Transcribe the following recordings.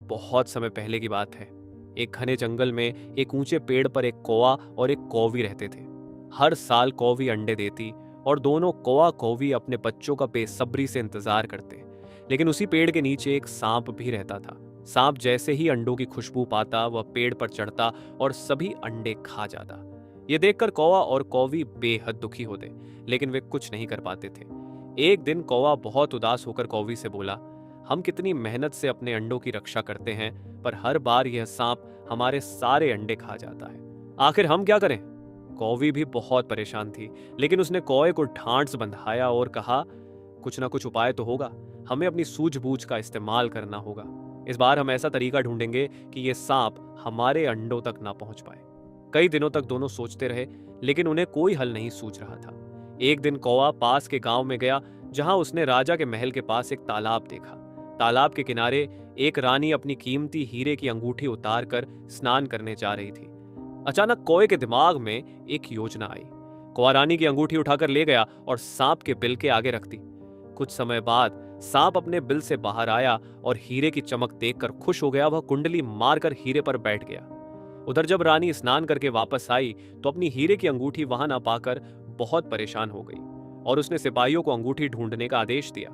बहुत समय पहले की बात है। एक घने जंगल में एक ऊंचे पेड़ पर एक कौवा और एक कौवी रहते थे। हर साल कौवी अंडे देती और दोनों कौवा कौवी अपने बच्चों का बेसब्री से इंतजार करते। लेकिन उसी पेड़ के नीचे एक सांप भी रहता था। सांप जैसे ही अंडों की खुशबू पाता वह पेड़ पर चढ़ता और सभी अंडे खा जाता। ये देखकर कौवा और कौवी बेहद दुखी होते, लेकिन वे कुछ नहीं कर पाते थे। एक दिन कौवा बहुत उदास होकर कौवी से बोला, हम कितनी मेहनत से अपने अंडों की रक्षा करते हैं, पर हर बार यह सांप हमारे सारे अंडे खा जाता है। आखिर हम क्या करें? कौवी भी बहुत परेशान थी, लेकिन उसने कौवे को ढांढस बंधाया और कहा, कुछ ना कुछ उपाय तो होगा। हमें अपनी सूझबूझ का इस्तेमाल करना होगा। इस बार हम ऐसा तरीका ढूंढेंगे कि यह सांप हमारे अंडों तक ना पहुंच पाए। कई दिनों तक दोनों सोचते रहे, लेकिन उन्हें कोई हल नहीं सूझ रहा था। एक दिन कौवा पास के गांव में गया, जहां उसने राजा के महल के पास एक तालाब देखा। तालाब के किनारे एक रानी अपनी कीमती हीरे की अंगूठी उतारकर स्नान करने जा रही थी। अचानक कौवे के दिमाग में एक योजना आई। कौवा रानी की अंगूठी उठाकर ले गया और सांप के बिल के आगे रख दी। कुछ समय बाद सांप अपने बिल से बाहर आया और हीरे की चमक देखकर खुश हो गया। वह कुंडली मारकर हीरे पर बैठ गया। उधर जब रानी स्नान करके वापस आई तो अपनी हीरे की अंगूठी वहां ना पाकर बहुत परेशान हो गई और उसने सिपाहियों को अंगूठी ढूंढने का आदेश दिया।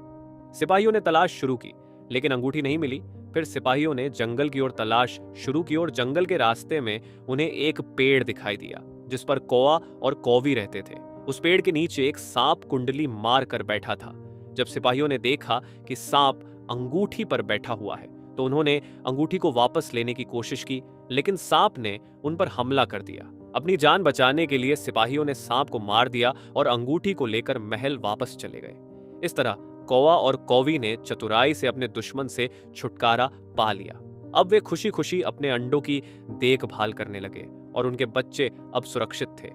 सिपाहियों ने तलाश शुरू की, लेकिन अंगूठी नहीं मिली। फिर सिपाहियों ने जंगल की ओर तलाश शुरू की और जंगल के रास्ते में उन्हें एक पेड़ दिखाई दिया जिस पर कौवा और कौवी रहते थे। उस पेड़ के नीचे एक सांप कुंडली मार कर बैठा था। जब सिपाहियों ने देखा कि सांप अंगूठी पर बैठा हुआ है तो उन्होंने अंगूठी को वापस लेने की कोशिश की, लेकिन सांप ने उन पर हमला कर दिया। अपनी जान बचाने के लिए सिपाहियों ने सांप को मार दिया और अंगूठी को लेकर महल वापस चले गए। इस तरह कौवा और कौवी ने चतुराई से अपने दुश्मन से छुटकारा पा लिया। अब वे खुशी खुशी अपने अंडों की देखभाल करने लगे और उनके बच्चे अब सुरक्षित थे।